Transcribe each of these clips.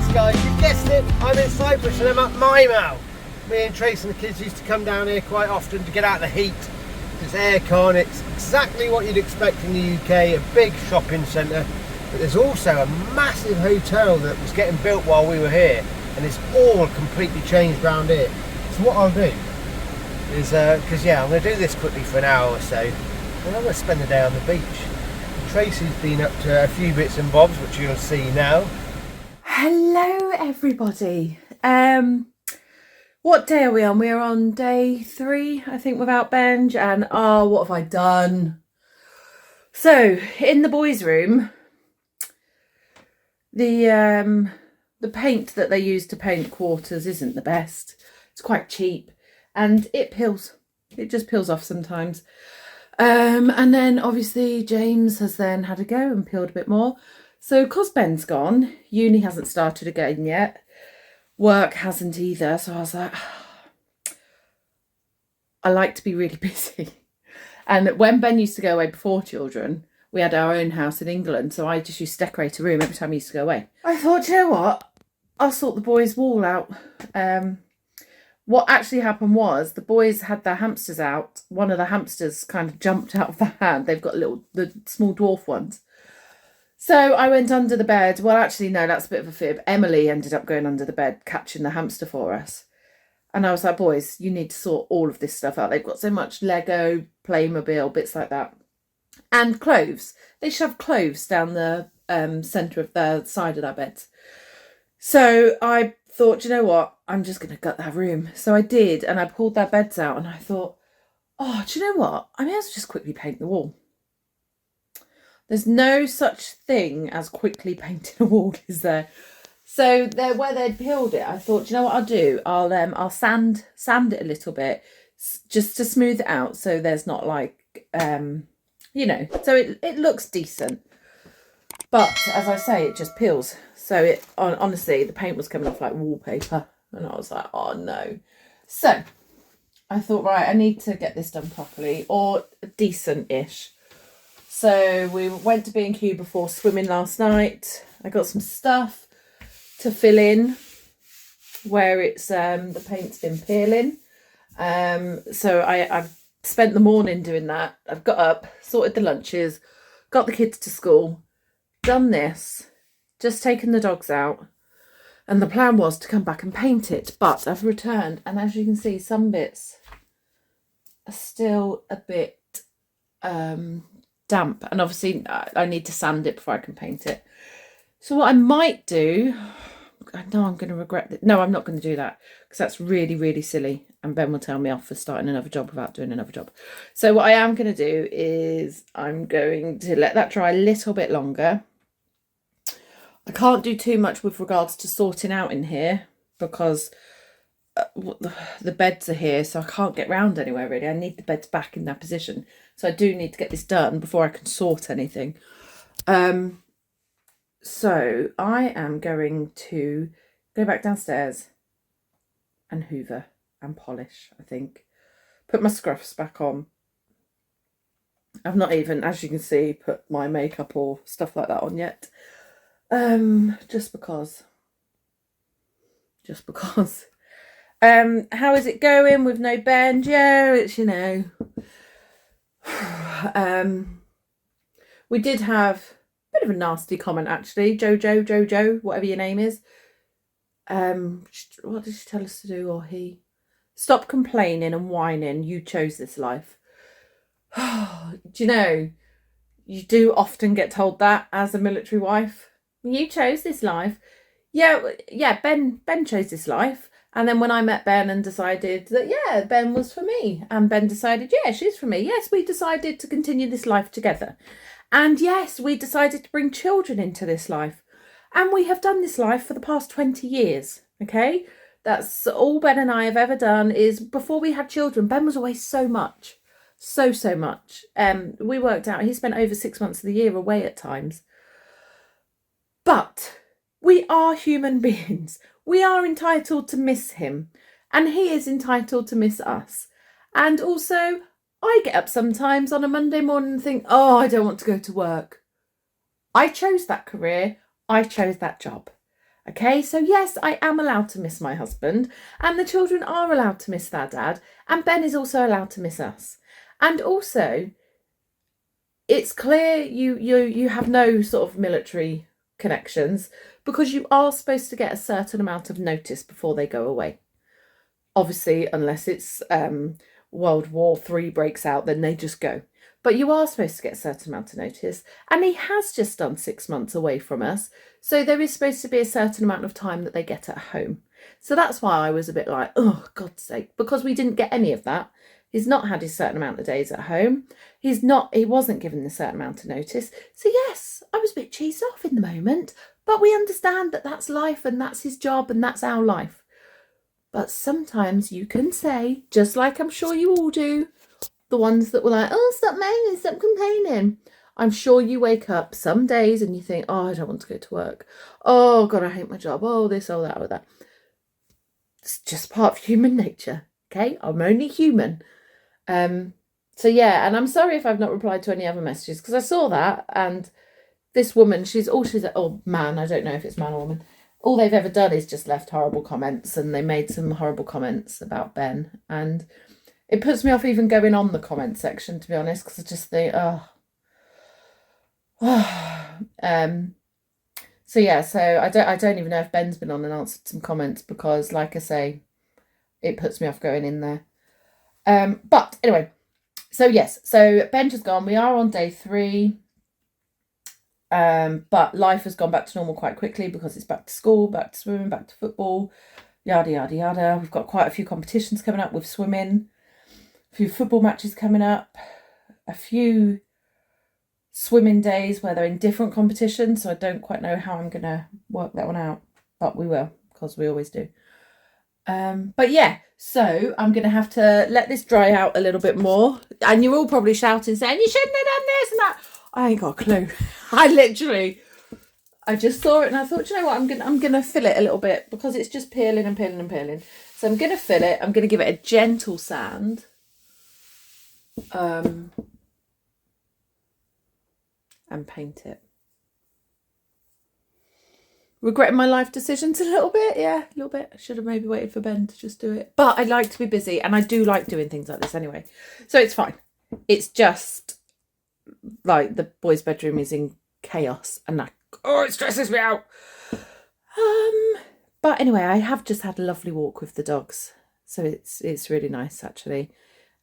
Yes guys, you guessed it, I'm in Cyprus and I'm at Misc. Me and Tracey and the kids used to come down here quite often to get out of the heat. It's aircon, it's exactly what you'd expect in the UK, a big shopping centre. But there's also a massive hotel that was getting built while we were here, and it's all completely changed around here. So what I'll do is, because I'm going to do this quickly for an hour or so, and I'm going to spend the day on the beach. Tracey's been up to a few bits and bobs, which you'll see now. Hello everybody. What day are we on? We're on day 3, I think, without Benj, and oh, what have I done? So, in the boys' room, the paint that they use to paint quarters isn't the best. It's quite cheap, and it peels. It just peels off sometimes. And then obviously James has then had a go and peeled a bit more. So, because Ben's gone, uni hasn't started again yet. Work hasn't either. So I was like, I like to be really busy. And when Ben used to go away before children, we had our own house in England. So I just used to decorate a room every time he used to go away. I thought, you know what? I'll sort the boys' wall out. What actually happened was the boys had their hamsters out. One of the hamsters kind of jumped out of the hand. They've got the small dwarf ones. So I went under the bed. Well, actually, no, that's a bit of a fib. Emily ended up going under the bed, catching the hamster for us. And I was like, boys, you need to sort all of this stuff out. They've got so much Lego, Playmobil, bits like that. And clothes. They shoved clothes down the centre of the side of their beds. So I thought, you know what? I'm just going to gut that room. So I did. And I pulled their beds out and I thought, oh, do you know what? I may as well just quickly paint the wall. There's no such thing as quickly painting a wall, is there? So there, where they'd peeled it, I thought, you know what I'll do? I'll sand it a little bit, just to smooth it out, so there's not like, so it looks decent. But as I say, it just peels. So honestly, the paint was coming off like wallpaper, and I was like, oh no. So I thought, right, I need to get this done properly, or decent-ish. So we went to B&Q before swimming last night. I got some stuff to fill in where it's the paint's been peeling. So I've spent the morning doing that. I've got up, sorted the lunches, got the kids to school, done this, just taken the dogs out. And the plan was to come back and paint it. But I've returned, and as you can see, some bits are still a bit damp, and obviously I need to sand it before I can paint it. So what I might do, I know I'm going to regret it. No, I'm not going to do that, because that's really, really silly, and Ben will tell me off for starting another job without doing another job. So what I am going to do is I'm going to let that dry a little bit longer. I can't do too much with regards to sorting out in here, because the beds are here, so I can't get round anywhere really. I need the beds back in that position, so I do need to get this done before I can sort anything. So I am going to go back downstairs and hoover and polish, I think. Put my scruffs back on. I've not even, as you can see, put my makeup or stuff like that on yet. Just because. How is it going with no bend? Yeah, it's, we did have a bit of a nasty comment, actually. Jojo, whatever your name is. What did she tell us to do, or he? Stop complaining and whining. You chose this life. Do you know, you do often get told that as a military wife. You chose this life. Yeah, Ben chose this life. And then when I met Ben and decided that, Ben was for me. And Ben decided, she's for me. Yes, we decided to continue this life together. And yes, we decided to bring children into this life. And we have done this life for the past 20 years, okay? That's all Ben and I have ever done. Is before we had children, Ben was away so much. So much. We worked out, he spent over 6 months of the year away at times. But we are human beings. We are entitled to miss him, and he is entitled to miss us. And also, I get up sometimes on a Monday morning and think, oh, I don't want to go to work. I chose that career. I chose that job. Okay, so yes, I am allowed to miss my husband, and the children are allowed to miss their dad, and Ben is also allowed to miss us. And also, it's clear you have no sort of military connections, because you are supposed to get a certain amount of notice before they go away. Obviously, unless it's World War III breaks out, then they just go. But you are supposed to get a certain amount of notice. And he has just done 6 months away from us. So there is supposed to be a certain amount of time that they get at home. So that's why I was a bit like, oh, God's sake, because we didn't get any of that. He's not had his certain amount of days at home. He wasn't given a certain amount of notice. So yes, I was a bit cheesed off in the moment, but we understand that that's life and that's his job and that's our life. But sometimes you can say, just like I'm sure you all do, the ones that were like, oh, stop moaning, stop complaining. I'm sure you wake up some days and you think, oh, I don't want to go to work. Oh, God, I hate my job. Oh, this, oh, that, or that. It's just part of human nature, okay? I'm only human. So, yeah, and I'm sorry if I've not replied to any other messages, because I saw that, and this woman, oh, man, I don't know if it's man or woman. All they've ever done is just left horrible comments, and they made some horrible comments about Ben. And it puts me off even going on the comment section, to be honest, because I just think, so yeah, so I don't even know if Ben's been on and answered some comments, because, like I say, it puts me off going in there. But anyway, so yes, so Ben's just gone. We are on day 3. But life has gone back to normal quite quickly, because it's back to school, back to swimming, back to football, yada, yada, yada. We've got quite a few competitions coming up with swimming, a few football matches coming up, a few swimming days where they're in different competitions. So I don't quite know how I'm going to work that one out, but we will, because we always do. But yeah, so I'm going to have to let this dry out a little bit more. And you're all probably shouting, saying, you shouldn't have done this and that. I ain't got a clue. I just saw it and I thought, you know what, I'm gonna fill it a little bit, because it's just peeling and peeling and peeling. So I'm gonna fill it. I'm gonna give it a gentle sand. And paint it. Regretting my life decisions a little bit, yeah, a little bit. I should have maybe waited for Ben to just do it. But I like to be busy, and I do like doing things like this anyway. So it's fine. It's just like the boys' bedroom is in chaos, and it stresses me out. But anyway, I have just had a lovely walk with the dogs, so it's really nice actually.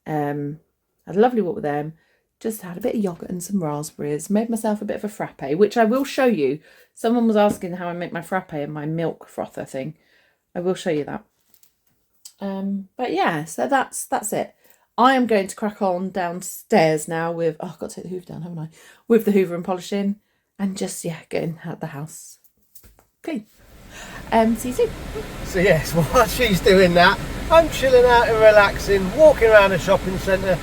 Had a lovely walk with them. Just had a bit of yogurt and some raspberries. Made myself a bit of a frappe, which I will show you. Someone was asking how I make my frappe and my milk frother thing. I will show you that. But yeah, so that's it. I am going to crack on downstairs now with, I've got to take the hoover down, haven't I? With the hoover and polishing, and just, getting out the house clean. See you soon. So yes, while she's doing that, I'm chilling out and relaxing, walking around a shopping centre,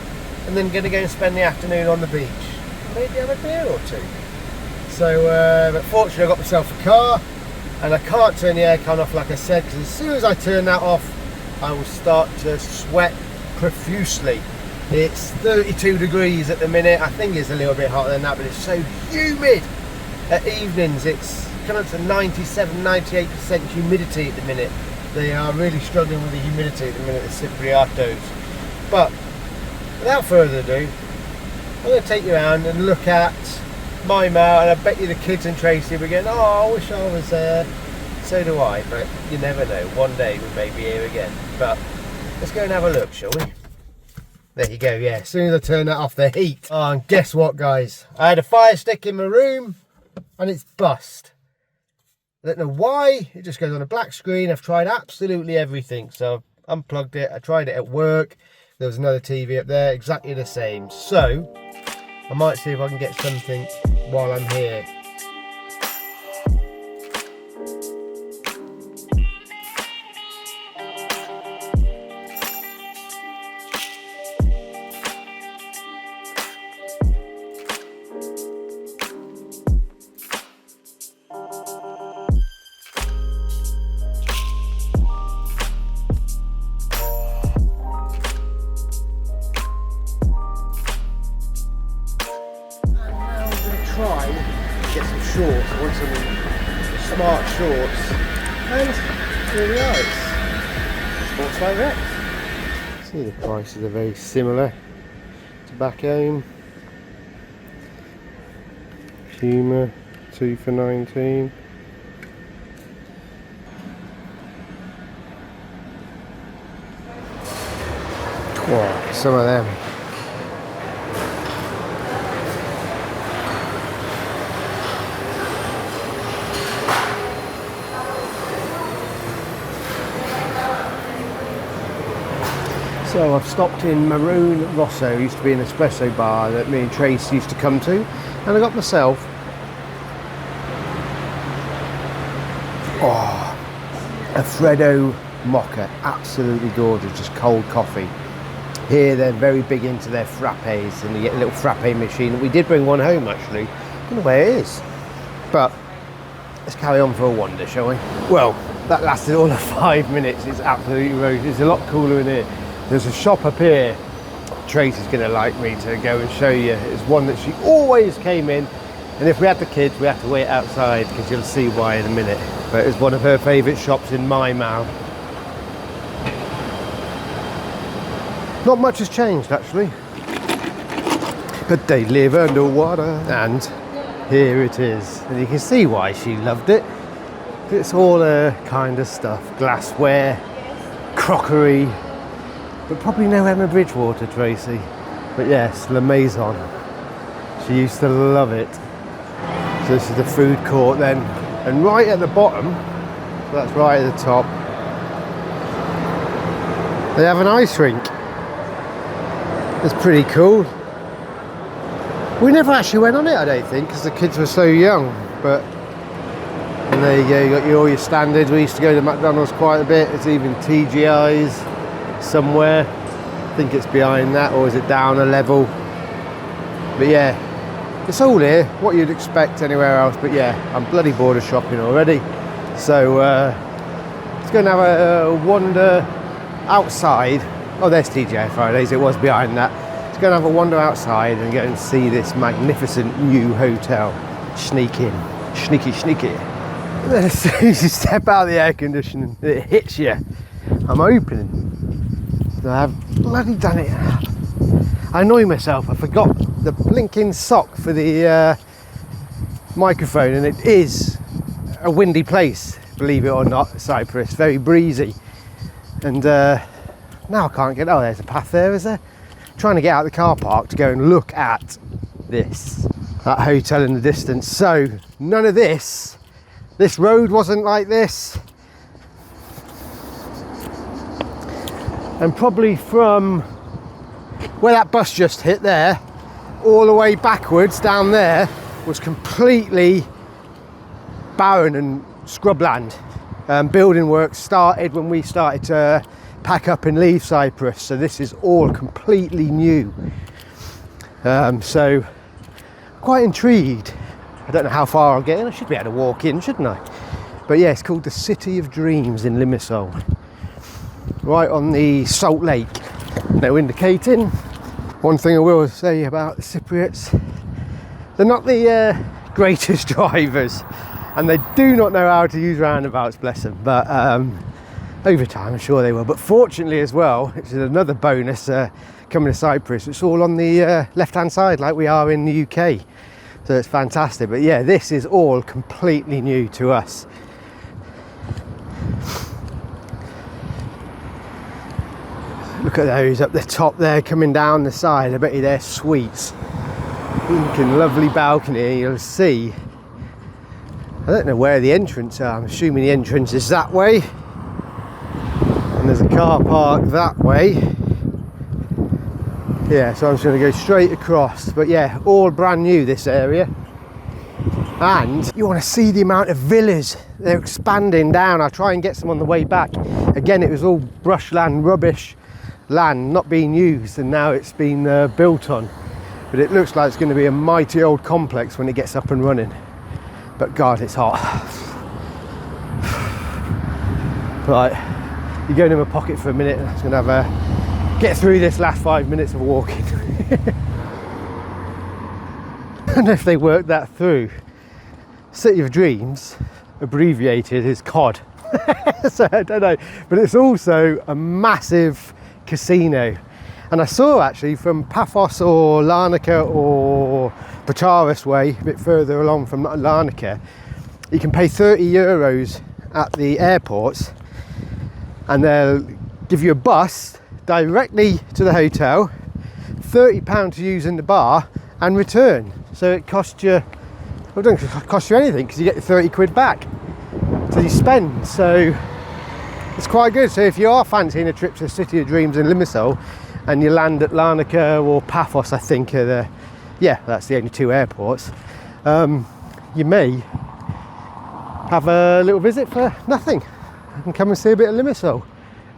and then going to go and spend the afternoon on the beach. Maybe have a beer or two. So, but fortunately I got myself a car, and I can't turn the aircon off like I said, because as soon as I turn that off, I will start to sweat profusely. It's 32 degrees at the minute. I think it's a little bit hotter than that, but it's so humid. At evenings it's coming up to 97-98% humidity at the minute. They are really struggling with the humidity at the minute, the Cypriots. But without further ado, I'm going to take you around and look at my mow, and I bet you the kids and Tracey will be going, oh, I wish I was there. So do I, but you never know. One day we may be here again. But let's go and have a look, shall we? There you go, yeah. As soon as I turn that off, the heat. Oh, and guess what, guys? I had a fire stick in my room, and it's bust. I don't know why. It just goes on a black screen. I've tried absolutely everything. So I've unplugged it. I tried it at work. There was another TV up there, exactly the same. So I might see if I can get something while I'm here. Try and get some shorts. I want some smart shorts And here we are, it's Sports Like Rex. See, the prices are very similar to back home. Puma, 2 for 19. Wow, some of them. So I've stopped in Maroon Rosso, used to be an espresso bar that me and Tracey used to come to, and I got myself a Freddo mocha, absolutely gorgeous, just cold coffee. Here they're very big into their frappes, and you get a little frappe machine. We did bring one home actually, I don't know where it is, but let's carry on for a wander, shall we? Well, that lasted all of 5 minutes. It's absolutely rosy. It's a lot cooler in here. There's a shop up here Tracey's going to like me to go and show you. It's one that she always came in, and if we had the kids we had to wait outside, because you'll see why in a minute. But it's one of her favourite shops in Maimau. Not much has changed actually, but they live underwater, and here it is, and you can see why she loved it. It's all her kind of stuff, glassware, crockery, but probably no Emma Bridgewater, Tracey. But yes, Limassol. She used to love it. So this is the food court then, and right at the bottom, so that's right at the top, they have an ice rink. It's pretty cool. We never actually went on it, I don't think, because the kids were so young. But and there you go, you got all your standards. We used to go to McDonald's quite a bit. It's even TGI's somewhere. I think it's behind that, or is it down a level? But yeah, it's all here, what you'd expect anywhere else. But yeah, I'm bloody bored of shopping already. So let's go and have a wander outside. Oh, there's TGI Fridays, it was behind that. Let's go and have a wander outside and go and see this magnificent new hotel. Sneak in, sneaky, sneaky. And then as soon as you step out of the air conditioning, it hits you. I'm opening. So I've bloody done it. I annoy myself, I forgot the blinking sock for the microphone, and it is a windy place, believe it or not, Cyprus, very breezy. And now I can't get, oh there's a path there, is there? Trying to get out of the car park to go and look at that hotel in the distance. So none of this road wasn't like this. And probably from where that bus just hit there, all the way backwards down there was completely barren and scrubland. Building work started when we started to pack up and leave Cyprus, so this is all completely new. So quite intrigued. I don't know how far I'll get in. I should be able to walk in, shouldn't I? But yeah, it's called the City of Dreams in Limassol, right on the Salt Lake. No indicating. One thing I will say about the Cypriots, they're not the greatest drivers, and they do not know how to use roundabouts, bless them. But over time I'm sure they will. But fortunately as well, which is another bonus coming to Cyprus, it's all on the left hand side like we are in the UK, so it's fantastic. But yeah, this is all completely new to us. Look at those up the top there coming down the side. I bet you they're suites. Looking lovely balcony. You'll see, I don't know where the entrance are. I'm assuming the entrance is that way, and there's a car park that way. Yeah, so I'm just going to go straight across. But yeah, all brand new, this area. And you want to see the amount of villas. They're expanding down. I'll try and get some on the way back. Again, it was all brushland, rubbish land, not being used, and now it's been built on. But it looks like it's going to be a mighty old complex when it gets up and running. But God, it's hot. Right, you go in my pocket for a minute, and I'm going to have a get through this last 5 minutes of walking. I don't know if they worked that through. City of Dreams, abbreviated, is COD. So I don't know, but it's also a massive casino. And I saw actually from Paphos or Larnaca or Petaris way, a bit further along from Larnaca, you can pay 30 euros at the airports and they'll give you a bus directly to the hotel, £30 to use in the bar and return. So it costs you, well, it doesn't cost you anything because you get your 30 quid back to you spend. So it's quite good. So if you are fancying a trip to the City of Dreams in Limassol and you land at Larnaca or Paphos, I think are the, yeah, that's the only two airports, you may have a little visit for nothing and come and see a bit of Limassol.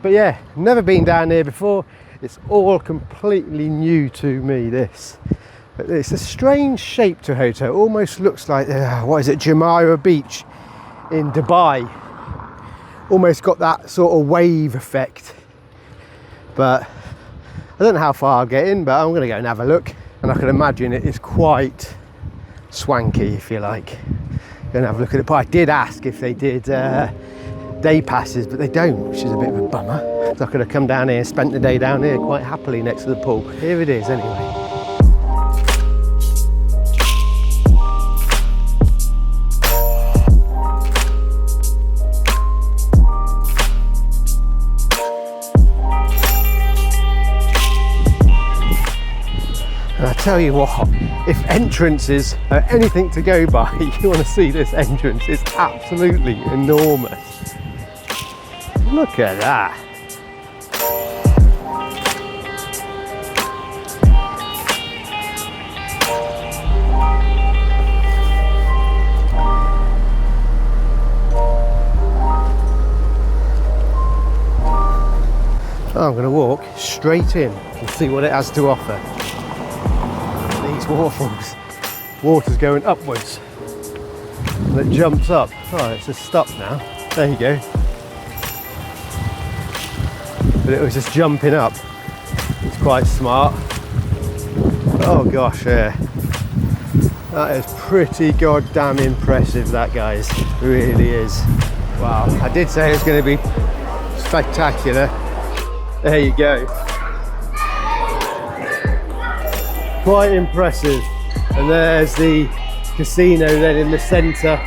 But yeah, never been down here before. It's all completely new to me, this. But it's a strange shape to a hotel. It almost looks like, what is it, Jumeirah Beach in Dubai. Almost got that sort of wave effect. But I don't know how far I'll get in, but I'm going to go and have a look. And I can imagine it is quite swanky, if you like. Go and have a look at it. But I did ask if they did day passes, but they don't, which is a bit of a bummer. So I could have come down here and spent the day down here quite happily next to the pool. Here it is anyway. And I tell you what, if entrances are anything to go by, you want to see this entrance. It's absolutely enormous. Look at that. I'm going to walk straight in and see what it has to offer. These waterfalls, water's going upwards and it jumps up. Oh, it's just stopped now. There you go. But it was just jumping up. It's quite smart. Oh gosh, yeah. That is pretty goddamn impressive, that, guys. It really is. Wow. I did say it was going to be spectacular. There you go. Quite impressive. And there's the casino then in the centre.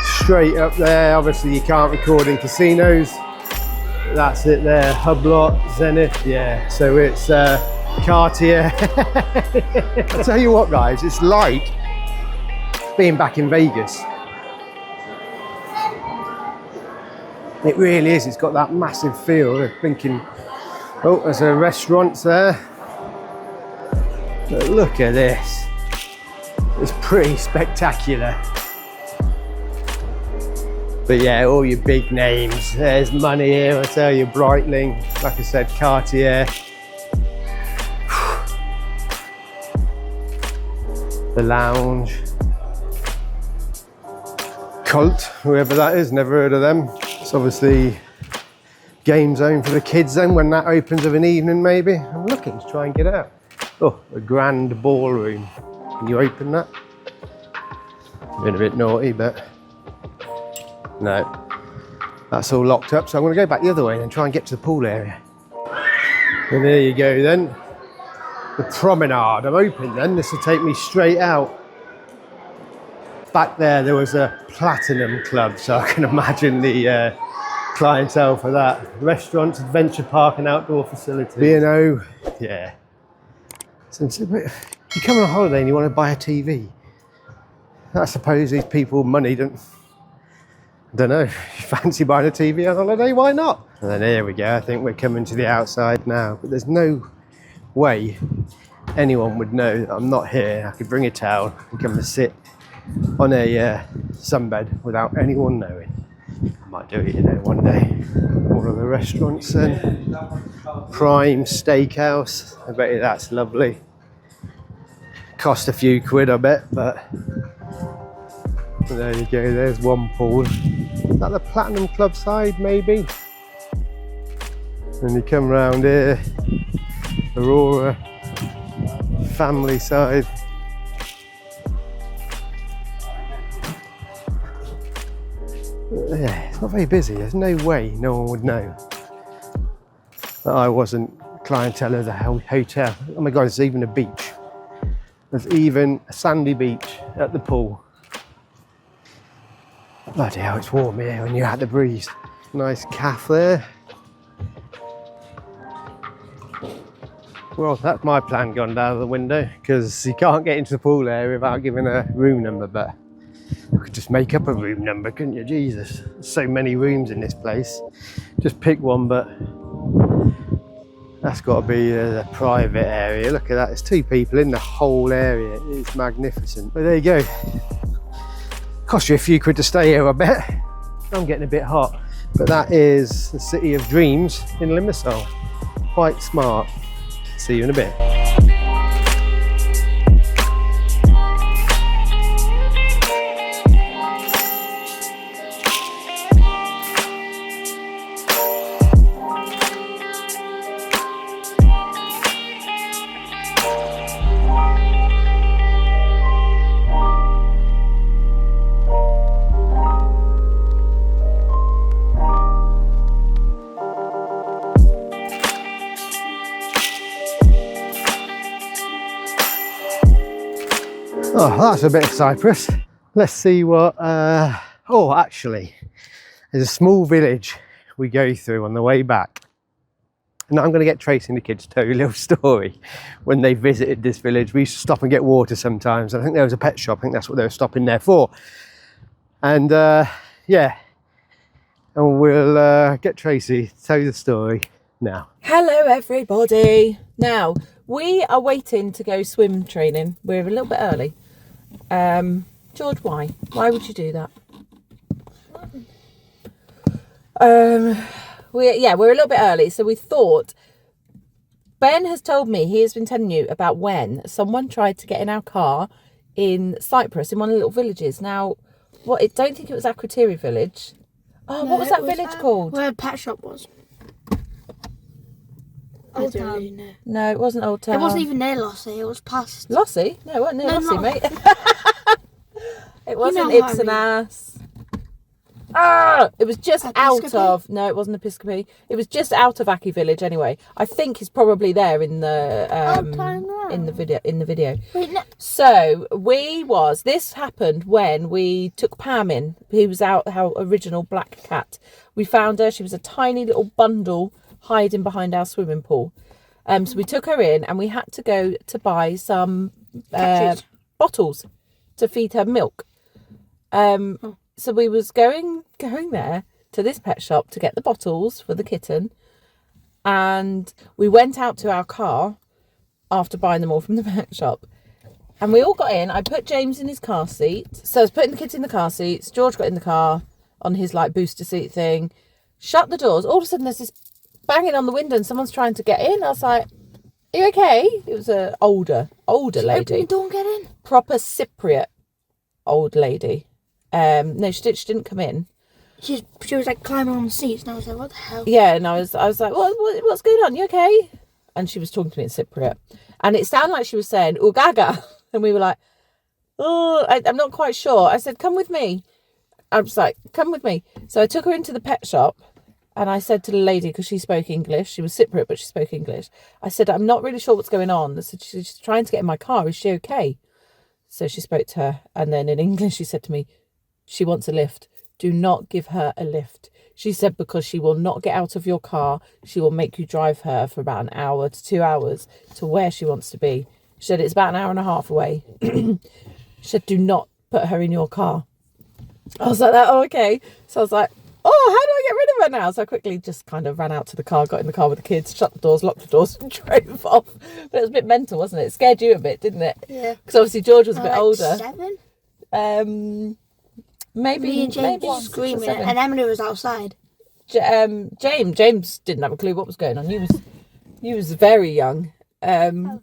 Straight up there. Obviously you can't record in casinos. That's it there. Hublot, Zenith, yeah. So it's Cartier. I'll tell you what, guys, it's like being back in Vegas. It really is. It's got that massive feel. I'm thinking, oh, there's a restaurant there. But look at this. It's pretty spectacular. But yeah, all your big names. There's money here, I tell you. Breitling, like I said, Cartier. The Lounge. Cult, whoever that is, never heard of them. It's obviously game zone for the kids then when that opens of an evening maybe. I'm looking to try and get out. Oh, a grand ballroom. Can you open that? Been a bit naughty, but no. That's all locked up, so I'm going to go back the other way and try and get to the pool area. And there you go then. The promenade. I'm open then. This will take me straight out. Back there was a platinum club, so I can imagine the clientele for that. Restaurants, adventure park and outdoor facilities. B&O, yeah. So you come on a holiday and you want to buy a TV. I suppose these people with money don't know, if you fancy buying a TV on holiday, why not? And then here we go, I think we're coming to the outside now, but there's no way anyone would know that I'm not here. I could bring a towel and come and sit on a sunbed without anyone knowing. I might do it, you know, one day. One of the restaurants then. Prime Steakhouse. I bet you that's lovely. Cost a few quid, I bet, but there you go, there's one pool. Is that the Platinum Club side, maybe? And you come round here, Aurora family side. Yeah, it's not very busy. There's no way no one would know that I wasn't clientele of the hotel. Oh my God, there's even a beach. There's even a sandy beach at the pool. Bloody hell, it's warm here when you're at the breeze. Nice cafe there. Well, that's my plan gone down the window, because you can't get into the pool area without giving a room number, but you could just make up a room number, couldn't you? Jesus, there's so many rooms in this place. Just pick one, but that's got to be the private area. Look at that, there's 2 people in the whole area. It's magnificent. But there you go. Cost you a few quid to stay here, I bet. I'm getting a bit hot. But that is the City of Dreams in Limassol. Quite smart. See you in a bit. Oh, that's a bit of Cyprus. Let's see what, oh, actually, there's a small village we go through on the way back. And I'm going to get Tracey and the kids to tell you a little story. When they visited this village, we used to stop and get water sometimes. I think there was a pet shop. I think that's what they were stopping there for. And yeah, and we'll get Tracey to tell you the story now. Hello everybody. Now, we are waiting to go swim training. We're a little bit early. George, why? Why would you do that? We're a little bit early, so we thought. Ben has told me, he has been telling you about when someone tried to get in our car in Cyprus, in one of the little villages. Now, I don't think it was Akrotiri village. Oh, no, what was that village called? Where the pet shop was. Old Town. Really know. No, it wasn't Old Town. It wasn't even near Lossie, it was past. Lossie? No, it wasn't near Lossie, mate. It wasn't Ipsenas. It was just out of. No, it wasn't Episcopi. It was just out of Aki village anyway. I think he's probably there in the in the video. Wait, no. So this happened when we took Pam in. He was our original black cat. We found her. She was a tiny little bundle hiding behind our swimming pool. So we took her in, and we had to go to buy some bottles to feed her milk. So we was going there to this pet shop to get the bottles for the kitten, and we went out to our car after buying them all from the pet shop, and we all got in. I put James in his car seat, so I was putting the kids in the car seats. George got in the car on his like booster seat thing, shut the doors. All of a sudden there's this banging on the window and someone's trying to get in. I was like, are you okay? It was an older lady. Open the door and get in. Proper Cypriot old lady. No, she didn't come in. She was like climbing on the seats, and I was like, what the hell? Yeah, and I was like, what's going on? You okay? And she was talking to me in Cypriot, and it sounded like she was saying "Ugaga," and we were like, oh, I'm not quite sure. I said, come with me. I was like, come with me. So I took her into the pet shop, and I said to the lady, because she spoke English, she was Cypriot, but she spoke English. I said, I'm not really sure what's going on. I said, she's trying to get in my car. Is she okay? So she spoke to her, and then in English she said to me, she wants a lift. Do not give her a lift. She said, because she will not get out of your car. She will make you drive her for about an hour to 2 hours to where she wants to be. She said, it's about an hour and a half away. She said, do not put her in your car. I was like, oh, okay. So I was like, oh, how do I get rid of her now? So I quickly just kind of ran out to the car, got in the car with the kids, shut the doors, locked the doors, and drove off. But it was a bit mental, wasn't it? It scared you a bit, didn't it? Yeah. Because obviously George was a bit like older. 7? Maybe. Me and James maybe screaming, and Emily was outside. James didn't have a clue what was going on. He was very young. Yeah,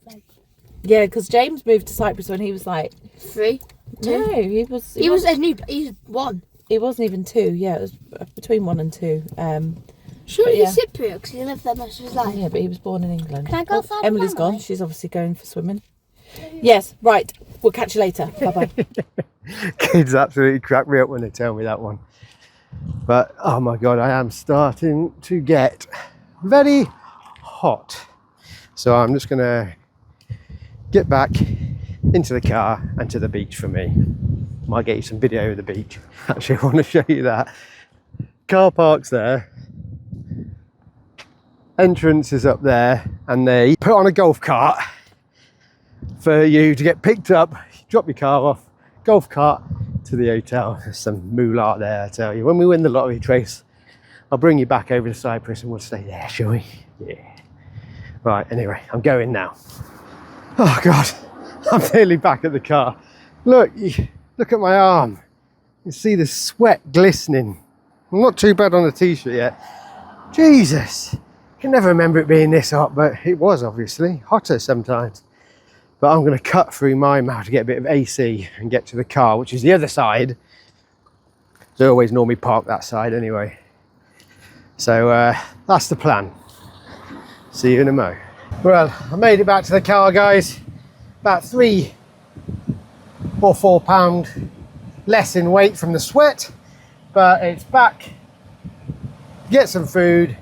because James moved to Cyprus when he was like 3, 2. No, he was 1. He wasn't even 2. Yeah, it was between 1 and 2. Surely yeah. he's Cypriot because he lived there most of his life. Yeah, but he was born in England. Can I go outside? Emily's gone. She's obviously going for swimming. Yes, right. We'll catch you later. Bye bye. Kids absolutely crack me up when they tell me that one. But oh my god, I am starting to get very hot. So I'm just gonna get back into the car and to the beach for me. Might get you some video of the beach. Actually, I want to show you that. Car park's there. Entrance is up there, and they put on a golf cart for you to get picked up, drop your car off, golf cart to the hotel. There's some moolah there, I tell you. When we win the lottery, Trace, I'll bring you back over to Cyprus and we'll stay there, shall we? Yeah. Right, anyway, I'm going now. Oh God, I'm nearly back at the car. Look at my arm. You can see the sweat glistening. I'm not too bad on the t-shirt yet. Jesus, I can never remember it being this hot, but it was obviously hotter sometimes. But I'm going to cut through my mouth to get a bit of AC and get to the car, which is the other side. They always normally park that side anyway. So that's the plan. See you in a mo. Well, I made it back to the car, guys. About 3 or 4 pound less in weight from the sweat, but it's back. Get some food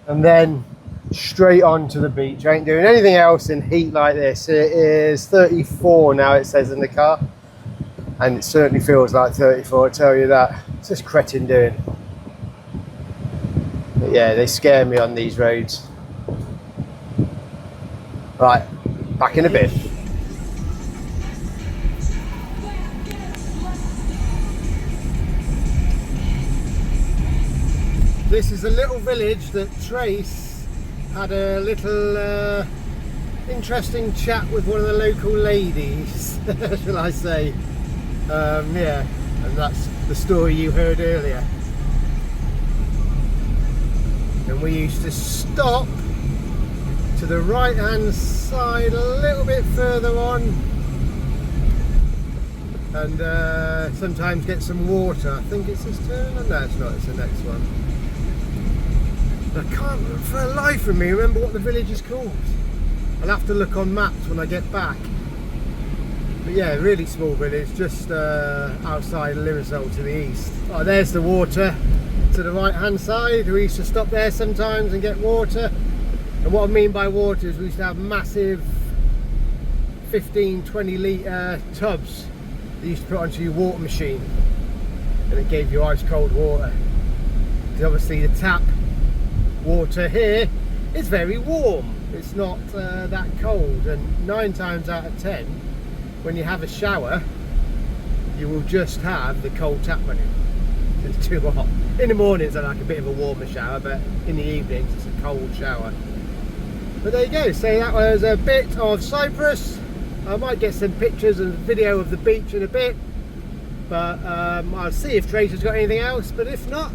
and then straight on to the beach. I ain't doing anything else in heat like this. It is 34 now, it says in the car, and it certainly feels like 34, I tell you that. What's this cretin doing? But yeah, they scare me on these roads. Right, back in a bit. This is a little village that Trace had a little interesting chat with one of the local ladies, shall I say. Yeah, and that's the story you heard earlier. And we used to stop to the right hand side a little bit further on and sometimes get some water. I think it's this turn. Oh, no, it's not, it's the next one. I can't for the life of me remember what the village is called. I'll have to look on maps when I get back. But yeah, really small village, just outside Limassol to the east. Oh, there's the water to the right hand side. We used to stop there sometimes and get water. And what I mean by water is we used to have massive 15-20 litre tubs that you used to put onto your water machine, and it gave you ice cold water. Because obviously the tap water here is very warm, it's not that cold, and 9 times out of 10 when you have a shower you will just have the cold tap running. It's too hot. In the mornings I like a bit of a warmer shower, but in the evenings it's a cold shower. But there you go, so that was a bit of Cyprus. I might get some pictures and video of the beach in a bit, but I'll see if Trace has got anything else, but if not,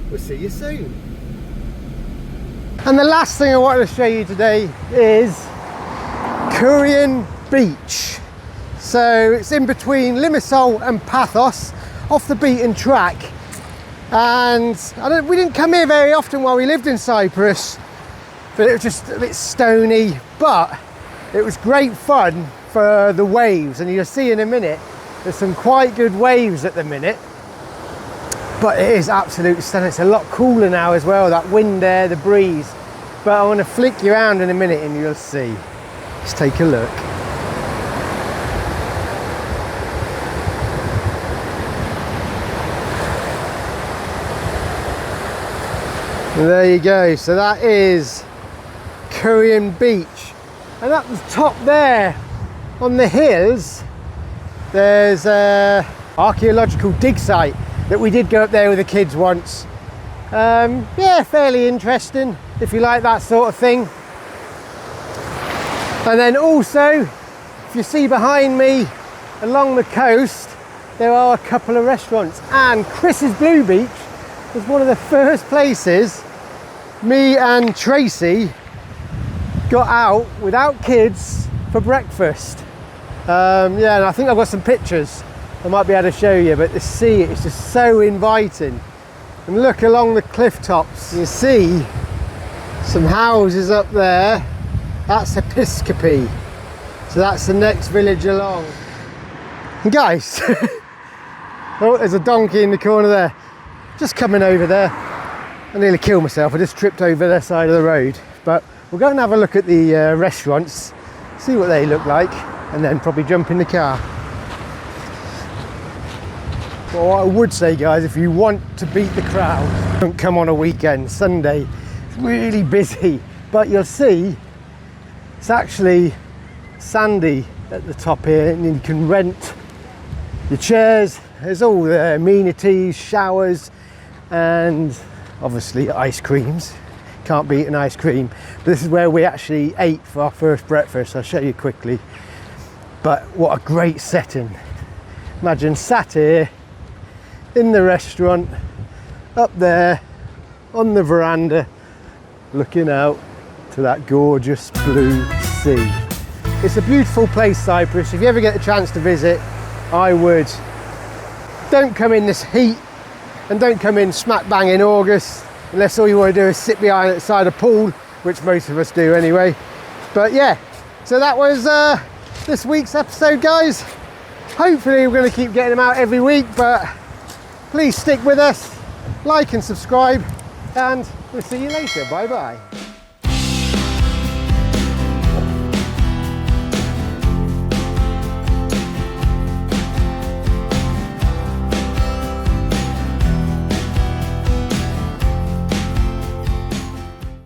we'll see you soon. And the last thing I wanted to show you today is Kourion Beach. So it's in between Limassol and Pathos, off the beaten track. And we didn't come here very often while we lived in Cyprus, but it was just a bit stony, but it was great fun for the waves, and you'll see in a minute there's some quite good waves at the minute. But it is absolutely stunning. It's a lot cooler now as well, that wind there, the breeze. But I want to flick you around in a minute and you'll see. Let's take a look. And there you go. So that is Kourion Beach. And up the top there on the hills, there's an archaeological dig site that we did go up there with the kids once. Yeah, fairly interesting if you like that sort of thing. And then also, if you see behind me along the coast, there are a couple of restaurants, and Chris's Blue Beach was one of the first places me and Tracey got out without kids for breakfast. Yeah, and I think I've got some pictures I might be able to show you, but the sea is just so inviting. And look along the cliff tops, you see some houses up there. That's Episcopi, so that's the next village along. And guys, Oh, there's a donkey in the corner there. Just coming over there. I nearly killed myself. I just tripped over their side of the road. But we'll go and have a look at the restaurants, see what they look like, and then probably jump in the car. Well, what I would say, guys, if you want to beat the crowd, don't come on a weekend. Sunday, it's really busy. But you'll see, it's actually sandy at the top here, and you can rent your chairs. There's all the amenities, showers, and obviously ice creams. Can't beat an ice cream. But this is where we actually ate for our first breakfast. I'll show you quickly. But what a great setting. Imagine sat here in the restaurant, up there on the veranda, looking out to that gorgeous blue sea. It's a beautiful place, Cyprus. If you ever get the chance to visit, I would. Don't come in this heat, and don't come in smack bang in August, unless all you want to do is sit behind the side of a pool, which most of us do anyway. But yeah, so that was this week's episode, guys. Hopefully we're going to keep getting them out every week, but please stick with us, like and subscribe, and we'll see you later. Bye bye.